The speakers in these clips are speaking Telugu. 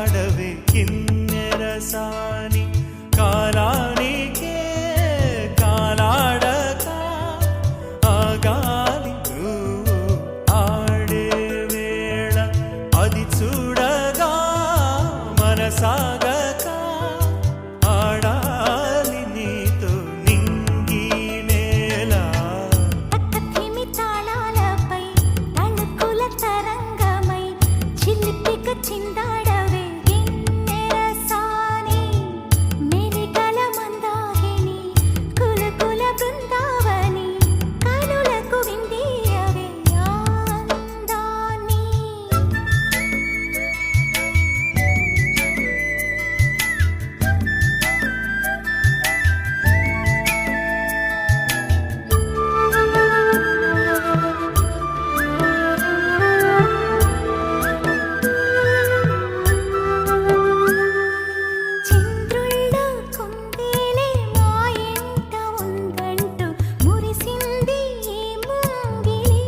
చిందాడవే కిన్నెరసాని కాలానికే కాలాడక ఆగాలి నువ్వు ఆడే వేళ అది చూడగా మనసాగక ఆడాలి నీతో నింగి నేల పక్కతిమి తాళాలపై తళుకుల తరంగమై చిలిపిక చిందాడవే గిన్నెరసాని మెరికల మందాకిని కులకుల బృందావని కనులకు విందియవే ఆనందాన్ని చంద్రుల్లో కుందేలే మా ఇంట ఉందంటూ మురిసింది ఈ ముంగిలి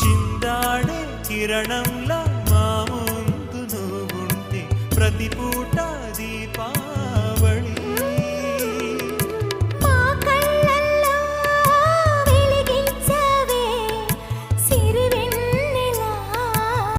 చిందాడే కిరణంలా మా ముందు నువ్వుంటే ప్రతి పూట దీపాలి